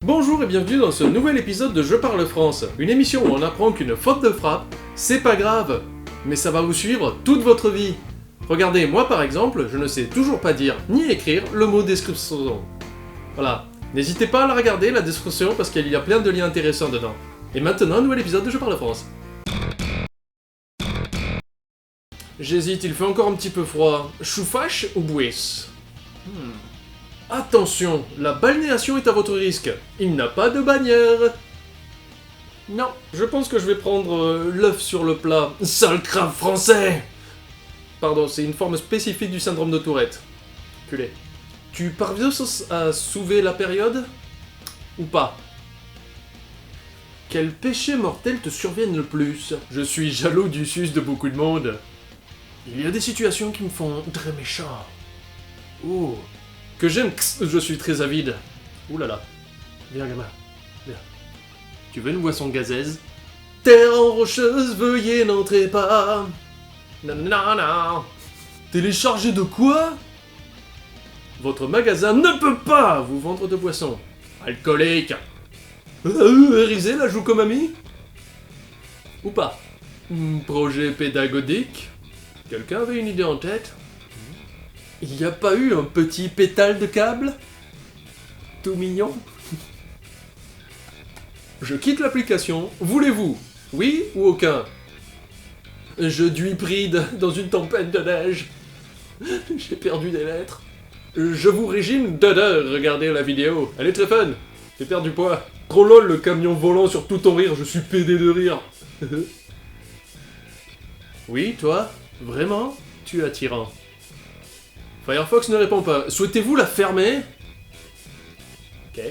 Bonjour et bienvenue dans ce nouvel épisode de Je parle France, une émission où on apprend qu'une faute de frappe, c'est pas grave, mais ça va vous suivre toute votre vie. Regardez, moi par exemple, je ne sais toujours pas dire ni écrire le mot description. Voilà, n'hésitez pas à la regarder, la description, parce qu'il y a plein de liens intéressants dedans. Et maintenant, un nouvel épisode de Je parle France. J'hésite, il fait encore un petit peu froid. Choufache ou bouisse? Attention, la balnéation est à votre risque. Il n'a pas de bannière. Non, je pense que je vais prendre l'œuf sur le plat. Sale crabe français! Pardon, c'est une forme spécifique du syndrome de Tourette. Culé. Tu parviens à soulever la période? Ou pas? Quel péché mortel te surviennent le plus? Je suis jaloux du sus de beaucoup de monde. Il y a des situations qui me font très méchant. Oh. Que j'aime, je suis très avide. Ouh là là. Viens, gamin. Viens. Tu veux une boisson gazeuse? Terre en rocheuse, veuillez n'entrez pas. Nanana. Télécharger de quoi? Votre magasin ne peut pas vous vendre de boissons. Alcoolique. Érisé la joue comme ami? Ou pas? Projet pédagogique? Quelqu'un avait une idée en tête? Il n'y a pas eu un petit pétale de câble? Tout mignon? Je quitte l'application. Voulez-vous? Oui ou aucun? Je duis pris dans une tempête de neige. J'ai perdu des lettres. Je vous régime regardez la vidéo. Elle est très fun. J'ai perdu du poids. Trop lol le camion volant sur tout ton rire. Je suis pédé de rire. Oui, toi? Vraiment? Tu es attirant. Firefox ne répond pas. Souhaitez-vous la fermer? Ok.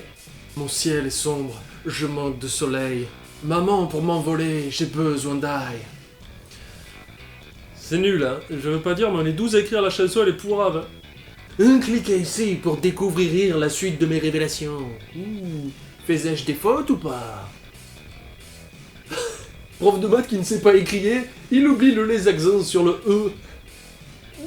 Mon ciel est sombre. Je manque de soleil. Maman, pour m'envoler, j'ai besoin d'ail. C'est nul, hein? Je veux pas dire, mais on est 12 à écrire la chanson, elle est pourrave. Cliquez ici pour découvrir la suite de mes révélations. Faisais-je des fautes ou pas? Prof de maths qui ne sait pas écrire, il oublie les accents sur le E.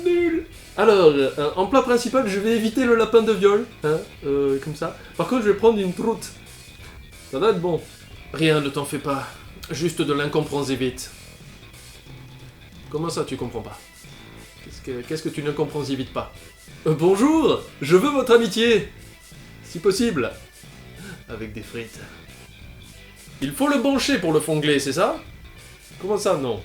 Nul. Alors, en plat principal, je vais éviter le lapin de viol, hein, comme ça. Par contre, je vais prendre une troute. Ça va être bon. Rien, ne t'en fais pas. Juste de l'incompréhension vite. Comment ça, tu comprends pas? Qu'est-ce que tu ne comprends vite pas? Bonjour, je veux votre amitié. Si possible. Avec des frites. Il faut le bancher pour le fongler, c'est ça? Comment ça, non?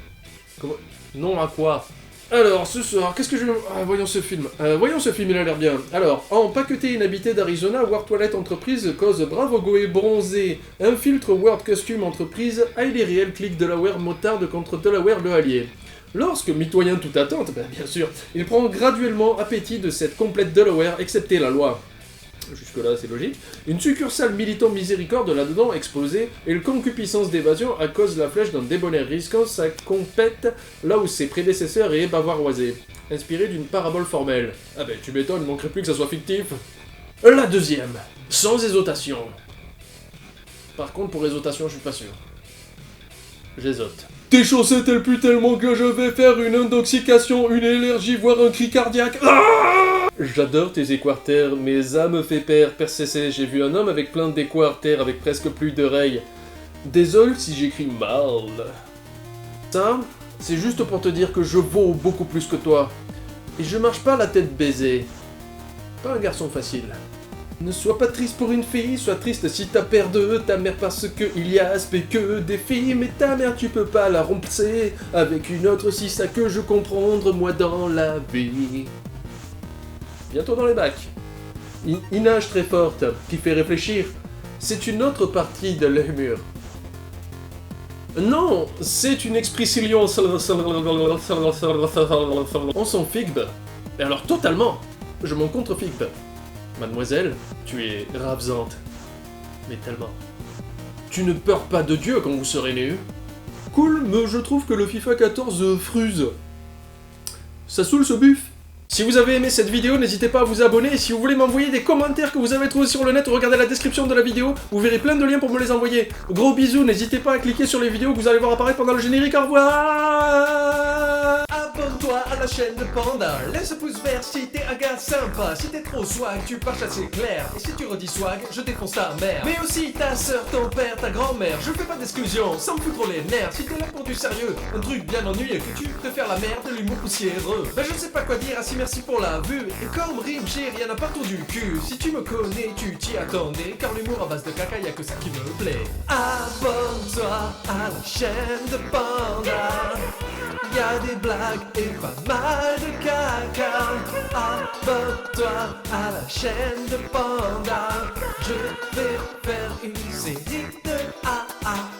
Non à quoi? Alors, ce soir, qu'est-ce que je... voyons ce film. Il a l'air bien. Alors, empaqueté inhabité d'Arizona, War Toilette Entreprise cause Bravo Goé bronzé, infiltre World Costume Entreprise, Hailey Riel clique Delaware motarde contre Delaware le allié. Lorsque, mitoyen toute attente, bien sûr, il prend graduellement appétit de cette complète Delaware, excepté la loi. Jusque-là, c'est logique. Une succursale militant miséricorde là-dedans explosée, et une concupiscence d'évasion à cause de la flèche d'un débonnaire risquant sa compète là où ses prédécesseurs aient bavaroisé. Inspiré d'une parabole formelle. Ah ben, tu m'étonnes, il manquerait plus que ça soit fictif. La deuxième, sans hésitation. Par contre, pour hésitation, je suis pas sûr. J'hésote. Tes chaussettes, elles puent tellement que je vais faire une intoxication, une allergie, voire un cri cardiaque. J'adore tes équartères, mes âmes fait père, percé, j'ai vu un homme avec plein d'équartères, avec presque plus d'oreilles. Désolé si j'écris mal. Ça, c'est juste pour te dire que je vaux beaucoup plus que toi. Et je marche pas la tête baisée. Pas un garçon facile. Ne sois pas triste pour une fille, sois triste si t'as perdu ta mère parce que il y a aspect que des filles, mais ta mère tu peux pas la rompser avec une autre si ça que je comprendre moi dans la vie. Bientôt dans les bacs. Une nage très forte qui fait réfléchir. C'est une autre partie de l'humour. Non, c'est une expression. On s'en figue. Et alors totalement, je m'en contre-figue. Mademoiselle, tu es ravissante. Mais tellement. Tu ne peurs pas de Dieu quand vous serez né. Cool, mais je trouve que le FIFA 14 fruse. Ça saoule ce buff. Si vous avez aimé cette vidéo, n'hésitez pas à vous abonner, et si vous voulez m'envoyer des commentaires que vous avez trouvés sur le net, regardez la description de la vidéo, vous verrez plein de liens pour me les envoyer. Gros bisous, n'hésitez pas à cliquer sur les vidéos que vous allez voir apparaître pendant le générique, au revoir. Abonne-toi à la chaîne de Panda. Laisse un pouce vert si t'es un gars sympa. Si t'es trop swag, tu pars chasser clair. Et si tu redis swag, je défonce ta mère. Mais aussi ta soeur, ton père, ta grand-mère. Je fais pas d'exclusion, ça me fout trop les nerfs. Si t'es là pour du sérieux, un truc bien ennuyeux, que tu préfères la merde, de l'humour poussiéreux. Ben je sais pas quoi dire, assez merci pour la vue. Et comme rime, j'ai rien à partout du cul. Si tu me connais, tu t'y attendais. Car l'humour à base de caca, y'a que ça qui me plaît. Abonne-toi à la chaîne de Panda. Y'a des blagues et pas mal de caca. Abonne-toi à la chaîne de Panda. Je vais faire une série de AA.